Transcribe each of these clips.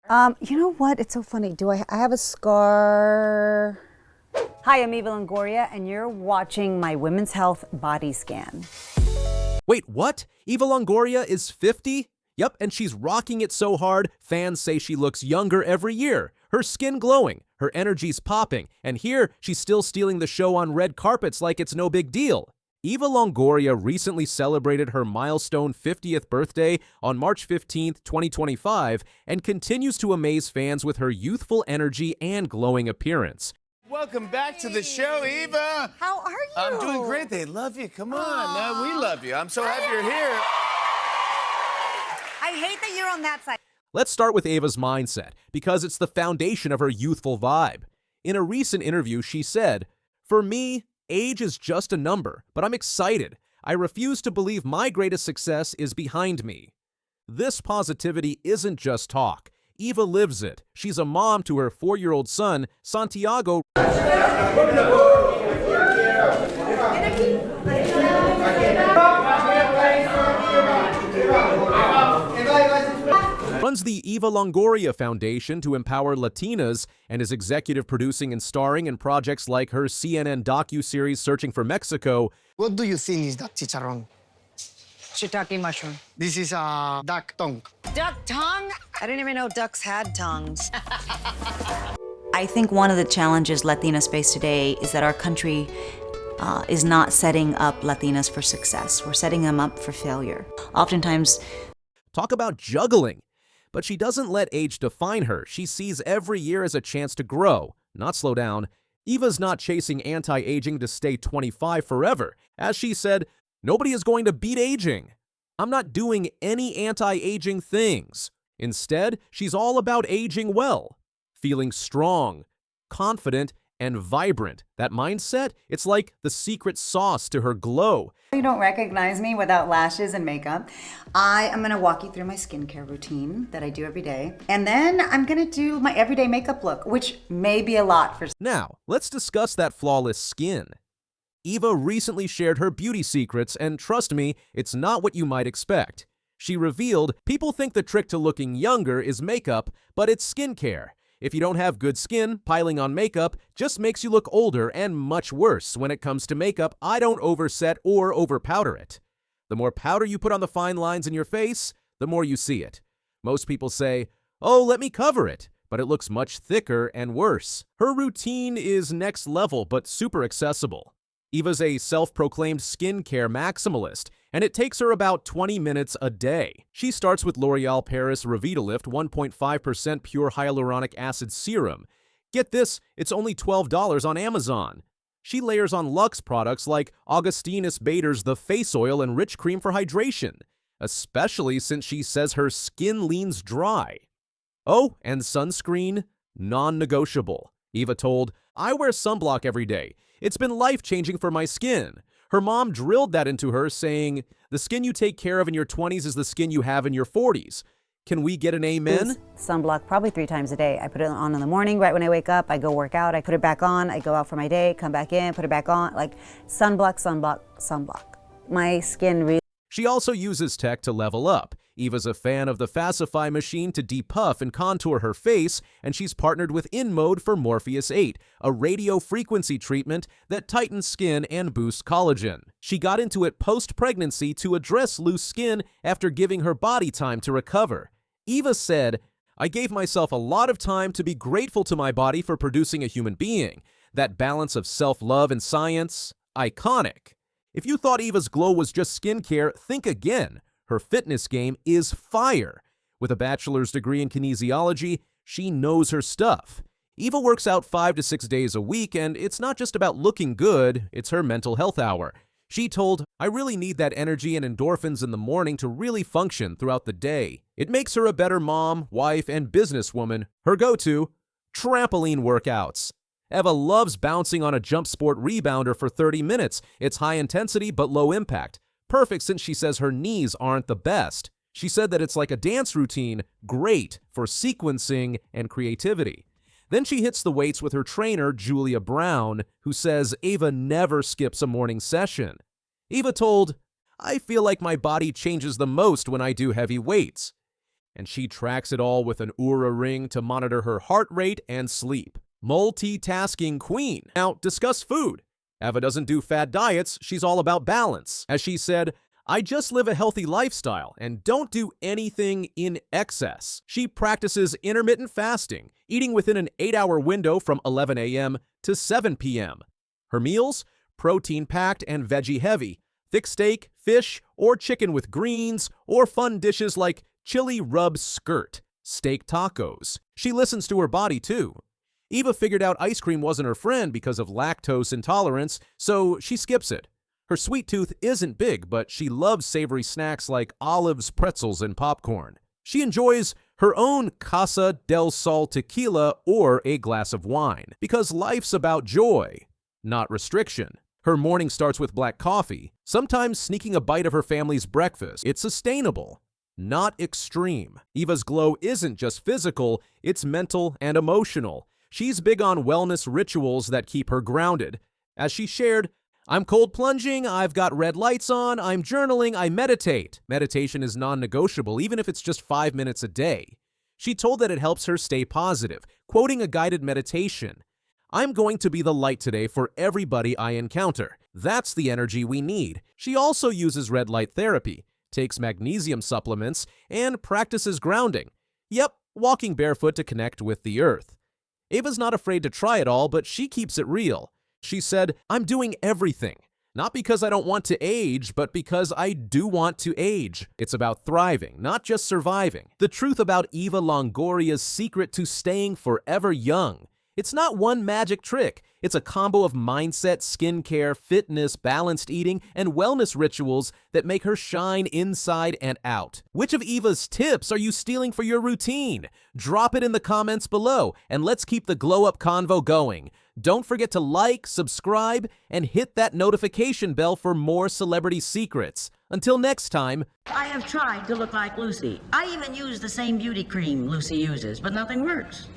You know what? It's so funny. I have a scar? Hi, I'm Eva Longoria, and you're watching my Women's Health Body Scan. Wait, what? Eva Longoria is 50? Yep, and she's rocking it so hard, fans say she looks younger every year. Her skin glowing, her energy's popping, and here she's still stealing the show on red carpets like it's no big deal. Eva Longoria recently celebrated her milestone 50th birthday on March 15, 2025, and continues to amaze fans with her youthful energy and glowing appearance. Welcome back to the show, Eva. How are you? I'm doing great. They love you. Come on. We love you. I'm so happy you're here. I hate that you're on that side. Let's start with Eva's mindset, because it's the foundation of her youthful vibe. In a recent interview, she said, "For me, age is just a number, but I'm excited. I refuse to believe my greatest success is behind me." This positivity isn't just talk. Eva lives it. She's a mom to her 4-year-old son, Santiago. Runs the Eva Longoria Foundation to empower Latinas and is executive producing and starring in projects like her CNN docu-series Searching for Mexico. What do you think is that chicharron? Shiitake mushroom. This is a duck tongue. Duck tongue? I didn't even know ducks had tongues. I think one of the challenges Latinas face today is that our country is not setting up Latinas for success. We're setting them up for failure. Oftentimes, Talk about juggling. But she doesn't let age define her. She sees every year as a chance to grow, not slow down. Eva's not chasing anti-aging to stay 25 forever. As she said, "Nobody is going to beat aging. I'm not doing any anti-aging things." Instead, she's all about aging well, feeling strong, confident, and vibrant. That mindset, it's like the secret sauce to her glow. You don't recognize me without lashes and makeup. I am gonna walk you through my skincare routine that I do every day. And then I'm gonna do my everyday makeup look, which may be a lot for... Now, let's discuss that flawless skin. Eva recently shared her beauty secrets, and trust me, it's not what you might expect. She revealed, people think the trick to looking younger is makeup, but it's skincare. If you don't have good skin, piling on makeup just makes you look older and much worse. When it comes to makeup, I don't overset or overpowder it. The more powder you put on the fine lines in your face, the more you see it. Most people say, "Oh, let me cover it," but it looks much thicker and worse. Her routine is next level but super accessible. Eva's a self-proclaimed skincare maximalist, and it takes her about 20 minutes a day. She starts with L'Oreal Paris Revitalift 1.5% pure hyaluronic acid serum. Get this, it's only $12 on Amazon. She layers on Luxe products like Augustinus Bader's The Face Oil and Rich Cream for hydration, especially since she says her skin leans dry. Oh, and sunscreen, non-negotiable. Eva told, "I wear sunblock every day. It's been life-changing for my skin." Her mom drilled that into her, saying, "The skin you take care of in your 20s is the skin you have in your 40s. Can we get an amen? Sunblock probably 3 times a day. I put it on in the morning, right when I wake up. I go work out. I put it back on. I go out for my day, come back in, put it back on. Like sunblock, sunblock, sunblock. My skin really... She also uses tech to level up. Eva's a fan of the Facify machine to depuff and contour her face, and she's partnered with InMode for Morpheus 8, a radio frequency treatment that tightens skin and boosts collagen. She got into it post-pregnancy to address loose skin after giving her body time to recover. Eva said, "I gave myself a lot of time to be grateful to my body for producing a human being. That balance of self-love and science, iconic." If you thought Eva's glow was just skincare, think again. Her fitness game is fire. With a bachelor's degree in kinesiology, she knows her stuff. Eva works out 5 to 6 days a week, and it's not just about looking good, it's her mental health hour. She told, "I really need that energy and endorphins in the morning to really function throughout the day." It makes her a better mom, wife, and businesswoman. Her go-to, trampoline workouts. Eva loves bouncing on a jump sport rebounder for 30 minutes. It's high intensity but low impact. Perfect since she says her knees aren't the best. She said that it's like a dance routine, great for sequencing and creativity. Then she hits the weights with her trainer, Julia Brown, who says Eva never skips a morning session. Eva told, "I feel like my body changes the most when I do heavy weights." and she tracks it all with an Oura ring to monitor her heart rate and sleep. Multitasking queen. Now, discuss food. Eva doesn't do fad diets, she's all about balance. As she said, I just live a healthy lifestyle and don't do anything in excess. She practices intermittent fasting, eating within an 8-hour window from 11 a.m. to 7 p.m. Her meals? Protein-packed and veggie-heavy. Thick steak, fish, or chicken with greens, or fun dishes like chili rub skirt, steak tacos. She listens to her body too. Eva figured out ice cream wasn't her friend because of lactose intolerance, so she skips it. Her sweet tooth isn't big, but she loves savory snacks like olives, pretzels, and popcorn. She enjoys her own Casa del Sol tequila or a glass of wine, because life's about joy, not restriction. Her morning starts with black coffee, sometimes sneaking a bite of her family's breakfast. It's sustainable, not extreme. Eva's glow isn't just physical, it's mental and emotional. She's big on wellness rituals that keep her grounded. As she shared, I'm cold plunging, I've got red lights on, I'm journaling, I meditate. Meditation is non-negotiable, even if it's just 5 minutes a day. She told that it helps her stay positive, quoting a guided meditation. I'm going to be the light today for everybody I encounter. That's the energy we need. She also uses red light therapy, takes magnesium supplements, and practices grounding. Yep, walking barefoot to connect with the earth. Eva's not afraid to try it all, but she keeps it real. She said, I'm doing everything. Not because I don't want to age, but because I do want to age. It's about thriving, not just surviving. The truth about Eva Longoria's secret to staying forever young. It's not one magic trick. It's a combo of mindset, skincare, fitness, balanced eating, and wellness rituals that make her shine inside and out. Which of Eva's tips are you stealing for your routine? Drop it in the comments below, and let's keep the glow-up convo going. Don't forget to like, subscribe, and hit that notification bell for more celebrity secrets. Until next time, I have tried to look like Lucy. I even use the same beauty cream Lucy uses, but nothing works.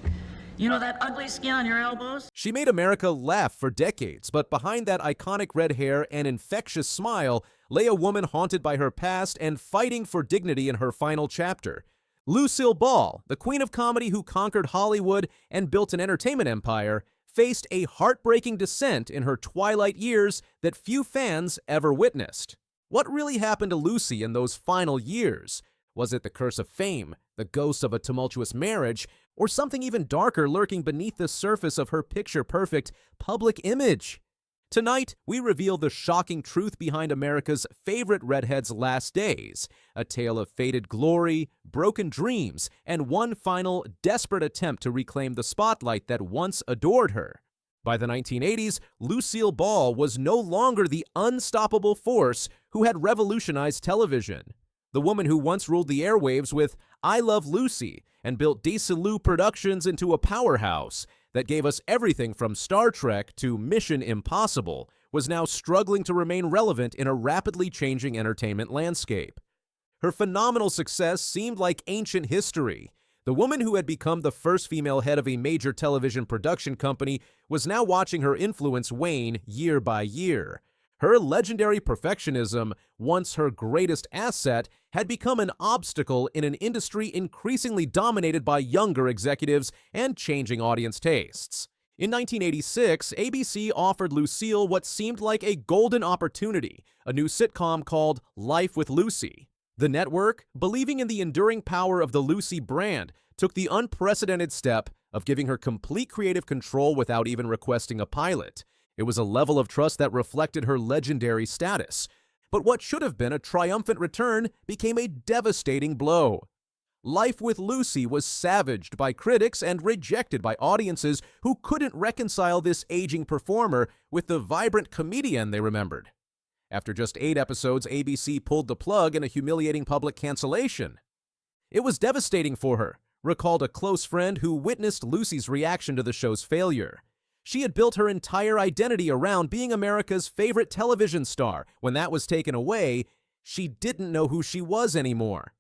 You know that ugly skin on your elbows? she made America laugh for decades, but behind that iconic red hair and infectious smile lay a woman haunted by her past and fighting for dignity in her final chapter. Lucille Ball, the queen of comedy who conquered Hollywood and built an entertainment empire, faced a heartbreaking descent in her twilight years that few fans ever witnessed. What really happened to Lucy in those final years? Was it the curse of fame, the ghost of a tumultuous marriage, or something even darker lurking beneath the surface of her picture-perfect public image? Tonight, we reveal the shocking truth behind America's favorite redhead's last days, a tale of faded glory, broken dreams, and one final, desperate attempt to reclaim the spotlight that once adored her. By the 1980s, Lucille Ball was no longer the unstoppable force who had revolutionized television. The woman who once ruled the airwaves with I Love Lucy and built Desilu Productions into a powerhouse that gave us everything from Star Trek to Mission Impossible was now struggling to remain relevant in a rapidly changing entertainment landscape. Her phenomenal success seemed like ancient history. The woman who had become the first female head of a major television production company was now watching her influence wane year by year. Her legendary perfectionism, once her greatest asset, had become an obstacle in an industry increasingly dominated by younger executives and changing audience tastes. In 1986, ABC offered Lucille what seemed like a golden opportunity, a new sitcom called Life with Lucy. The network, believing in the enduring power of the Lucy brand, took the unprecedented step of giving her complete creative control without even requesting a pilot. It was a level of trust that reflected her legendary status. But what should have been a triumphant return became a devastating blow. Life with Lucy was savaged by critics and rejected by audiences who couldn't reconcile this aging performer with the vibrant comedian they remembered. After just 8 episodes, ABC pulled the plug in a humiliating public cancellation. It was devastating for her, recalled a close friend who witnessed Lucy's reaction to the show's failure. She had built her entire identity around being America's favorite television star. When that was taken away, she didn't know who she was anymore.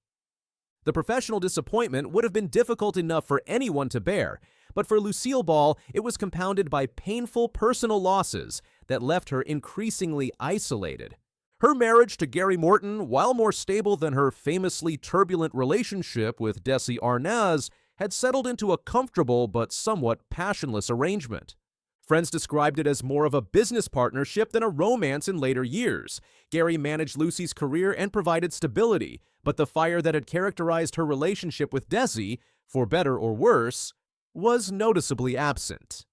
The professional disappointment would have been difficult enough for anyone to bear, but for Lucille Ball, it was compounded by painful personal losses that left her increasingly isolated. Her marriage to Gary Morton, while more stable than her famously turbulent relationship with Desi Arnaz, had settled into a comfortable but somewhat passionless arrangement. Friends described it as more of a business partnership than a romance in later years. Gary managed Lucy's career and provided stability, but the fire that had characterized her relationship with Desi, for better or worse, was noticeably absent.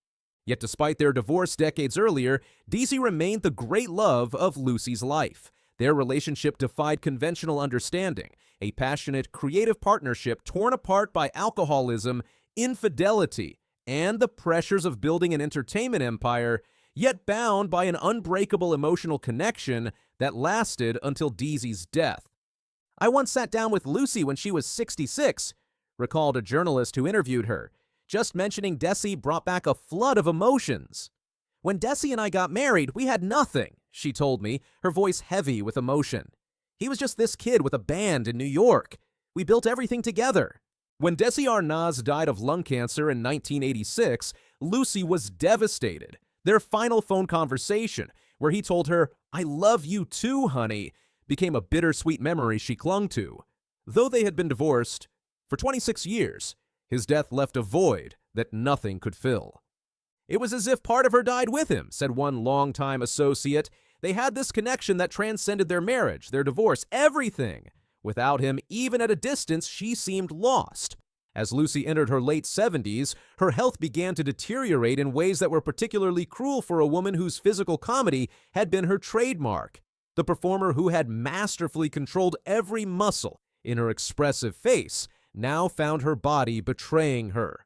Yet despite their divorce decades earlier, Desi remained the great love of Lucy's life. Their relationship defied conventional understanding, a passionate, creative partnership torn apart by alcoholism, infidelity, and the pressures of building an entertainment empire, yet bound by an unbreakable emotional connection that lasted until Desi's death. "I once sat down with Lucy when she was 66, recalled a journalist who interviewed her. Just mentioning Desi brought back a flood of emotions. "When Desi and I got married, we had nothing," she told me, her voice heavy with emotion. "He was just this kid with a band in New York. We built everything together." When Desi Arnaz died of lung cancer in 1986, Lucy was devastated. Their final phone conversation, where he told her, "I love you too, honey," became a bittersweet memory she clung to. Though they had been divorced for 26 years, his death left a void that nothing could fill. "It was as if part of her died with him," said one longtime associate. "They had this connection that transcended their marriage, their divorce, everything. Without him, even at a distance, she seemed lost." As Lucy entered her late 70s, her health began to deteriorate in ways that were particularly cruel for a woman whose physical comedy had been her trademark. The performer who had masterfully controlled every muscle in her expressive face now found her body betraying her.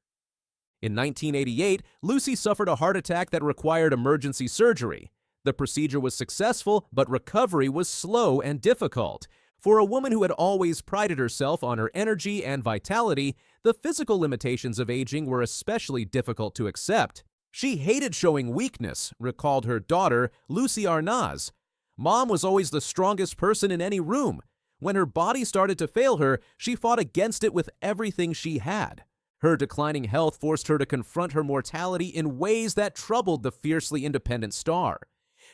In 1988, Lucy suffered a heart attack that required emergency surgery. The procedure was successful, but recovery was slow and difficult. For a woman who had always prided herself on her energy and vitality, the physical limitations of aging were especially difficult to accept. She hated showing weakness, recalled her daughter, Lucy Arnaz. "Mom was always the strongest person in any room. When her body started to fail her, she fought against it with everything she had." Her declining health forced her to confront her mortality in ways that troubled the fiercely independent star.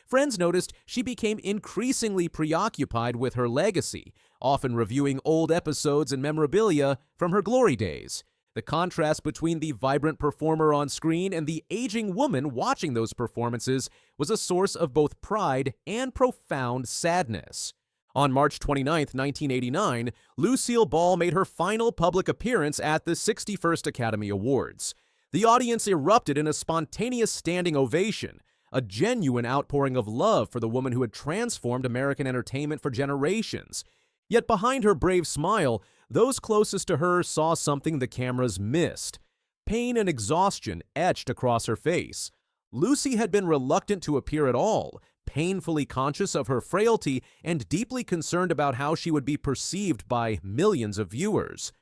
Friends noticed she became increasingly preoccupied with her legacy, often reviewing old episodes and memorabilia from her glory days. The contrast between the vibrant performer on screen and the aging woman watching those performances was a source of both pride and profound sadness. On March 29, 1989, Lucille Ball made her final public appearance at the 61st Academy Awards. The audience erupted in a spontaneous standing ovation, a genuine outpouring of love for the woman who had transformed American entertainment for generations. Yet behind her brave smile, those closest to her saw something the cameras missed. Pain and exhaustion etched across her face. Lucy had been reluctant to appear at all, painfully conscious of her frailty and deeply concerned about how she would be perceived by millions of viewers.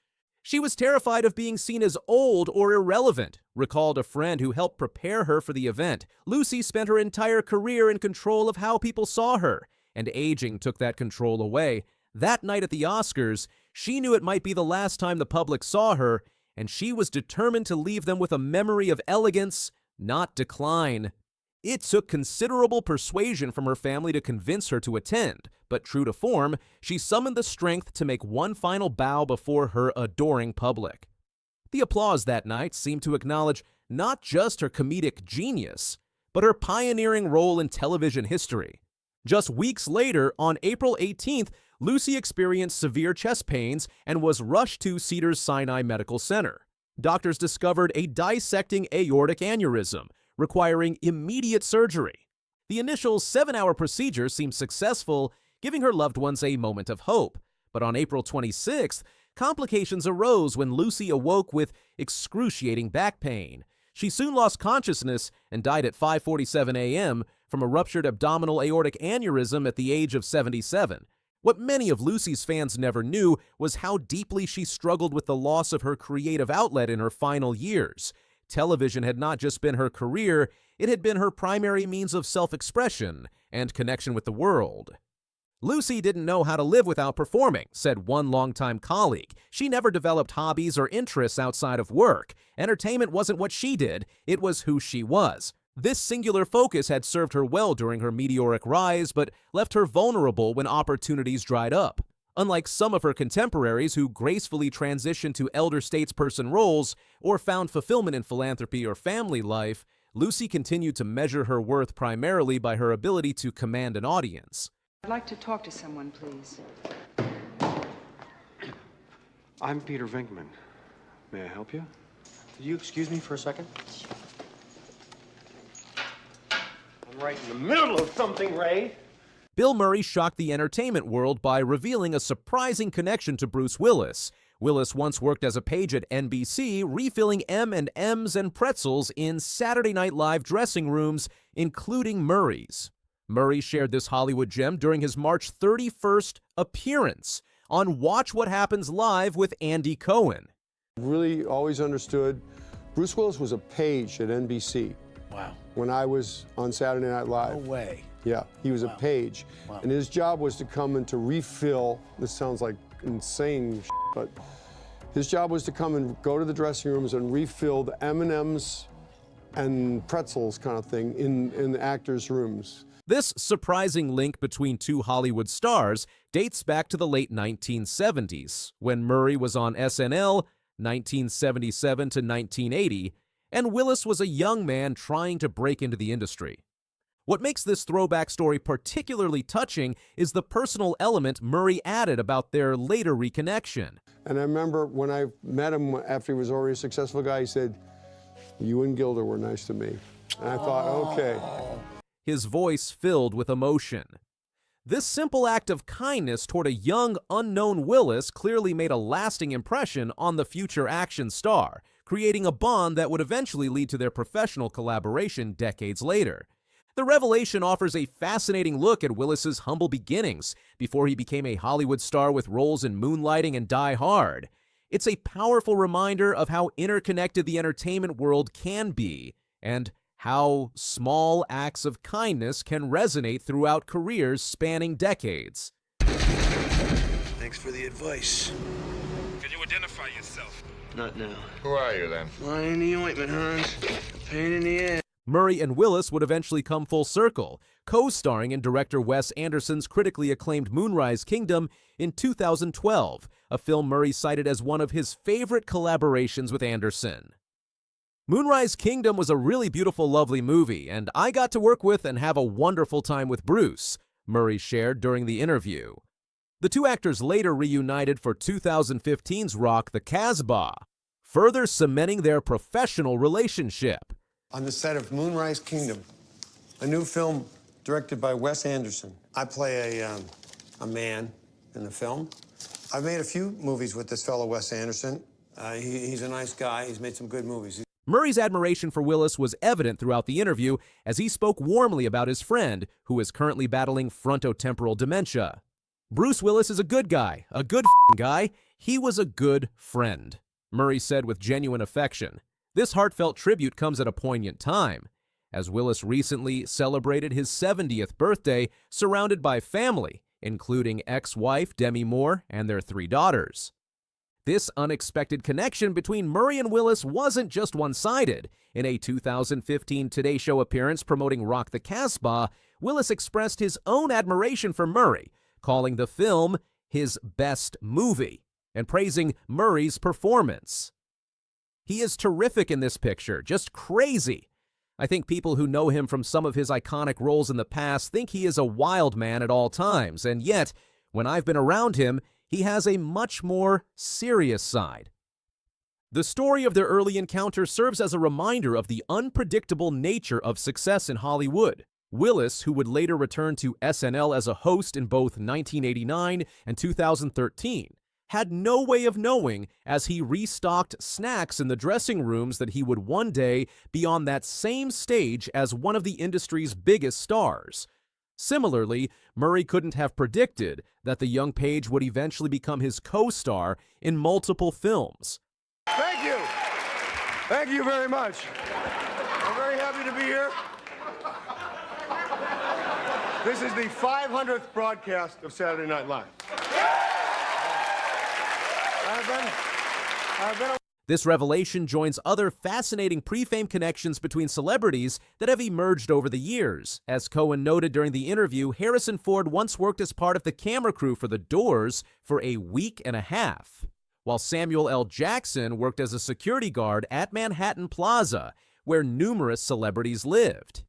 She was terrified of being seen as old or irrelevant, recalled a friend who helped prepare her for the event. Lucy spent her entire career in control of how people saw her, and aging took that control away. That night at the Oscars, she knew it might be the last time the public saw her, and she was determined to leave them with a memory of elegance, not decline. It took considerable persuasion from her family to convince her to attend, but true to form, she summoned the strength to make one final bow before her adoring public. The applause that night seemed to acknowledge not just her comedic genius, but her pioneering role in television history. Just weeks later, on April 18th, Lucy experienced severe chest pains and was rushed to Cedars-Sinai Medical Center. Doctors discovered a dissecting aortic aneurysm, requiring immediate surgery. The initial 7-hour procedure seemed successful, giving her loved ones a moment of hope. But on April 26th, complications arose when Lucy awoke with excruciating back pain. She soon lost consciousness and died at 5:47 a.m. from a ruptured abdominal aortic aneurysm at the age of 77. What many of Lucy's fans never knew was how deeply she struggled with the loss of her creative outlet in her final years. Television had not just been her career, it had been her primary means of self-expression and connection with the world. "Lucy didn't know how to live without performing," said one longtime colleague. "She never developed hobbies or interests outside of work. Entertainment wasn't what she did, it was who she was." This singular focus had served her well during her meteoric rise, but left her vulnerable when opportunities dried up. Unlike some of her contemporaries who gracefully transitioned to elder statesperson roles or found fulfillment in philanthropy or family life, Lucy continued to measure her worth primarily by her ability to command an audience. I'd like to talk to someone, please. I'm Peter Venkman. May I help you? Could you excuse me for a second? I'm right in the middle of something, Ray. Bill Murray shocked the entertainment world by revealing a surprising connection to Bruce Willis. Willis once worked as a page at NBC, refilling M&Ms and pretzels in Saturday Night Live dressing rooms, including Murray's. Murray shared this Hollywood gem during his March 31st appearance on Watch What Happens Live with Andy Cohen. Really always understood Bruce Willis was a page at NBC. Wow. When I was on Saturday Night Live. No way. Yeah, he was a page. Wow. And his job was to come and to refill, this sounds like insane, but his job was to come and go to the dressing rooms and refill the M&Ms and pretzels kind of thing in the actors' rooms. This surprising link between two Hollywood stars dates back to the late 1970s, when Murray was on SNL, 1977 to 1980, and Willis was a young man trying to break into the industry. What makes this throwback story particularly touching is the personal element Murray added about their later reconnection. And I remember when I met him after he was already a successful guy, he said, "You and Gilda were nice to me." And I thought, okay. His voice filled with emotion. This simple act of kindness toward a young, unknown Willis clearly made a lasting impression on the future action star, creating a bond that would eventually lead to their professional collaboration decades later. The revelation offers a fascinating look at Willis's humble beginnings before he became a Hollywood star with roles in Moonlighting and Die Hard. It's a powerful reminder of how interconnected the entertainment world can be and how small acts of kindness can resonate throughout careers spanning decades. Thanks for the advice. Can you identify yourself? Not now. Who are you then? Line in the ointment, Hans. Pain in the ass. Murray and Willis would eventually come full circle, co-starring in director Wes Anderson's critically acclaimed Moonrise Kingdom in 2012, a film Murray cited as one of his favorite collaborations with Anderson. Moonrise Kingdom was a really beautiful, lovely movie, and I got to work with and have a wonderful time with Bruce, Murray shared during the interview. The two actors later reunited for 2015's Rock the Casbah, further cementing their professional relationship. On the set of Moonrise Kingdom, a new film directed by Wes Anderson. I play a man in the film. I've made a few movies with this fellow Wes Anderson. He's a nice guy. He's made some good movies. Murray's admiration for Willis was evident throughout the interview as he spoke warmly about his friend, who is currently battling frontotemporal dementia. Bruce Willis is a good guy, a good guy. He was a good friend, Murray said with genuine affection. This heartfelt tribute comes at a poignant time, as Willis recently celebrated his 70th birthday surrounded by family, including ex-wife Demi Moore and their 3 daughters. This unexpected connection between Murray and Willis wasn't just one-sided. In a 2015 Today Show appearance promoting Rock the Casbah, Willis expressed his own admiration for Murray, calling the film his best movie, and praising Murray's performance. He is terrific in this picture, just crazy. I think people who know him from some of his iconic roles in the past think he is a wild man at all times, and yet, when I've been around him, he has a much more serious side. The story of their early encounter serves as a reminder of the unpredictable nature of success in Hollywood. Willis, who would later return to SNL as a host in both 1989 and 2013, had no way of knowing as he restocked snacks in the dressing rooms that he would one day be on that same stage as one of the industry's biggest stars. Similarly, Murray couldn't have predicted that the young page would eventually become his co-star in multiple films. Thank you. Thank you very much. I'm very happy to be here. This is the 500th broadcast of Saturday Night Live. This revelation joins other fascinating pre-fame connections between celebrities that have emerged over the years. As Cohen noted during the interview, Harrison Ford once worked as part of the camera crew for The Doors for a week and a half, while Samuel L. Jackson worked as a security guard at Manhattan Plaza, where numerous celebrities lived.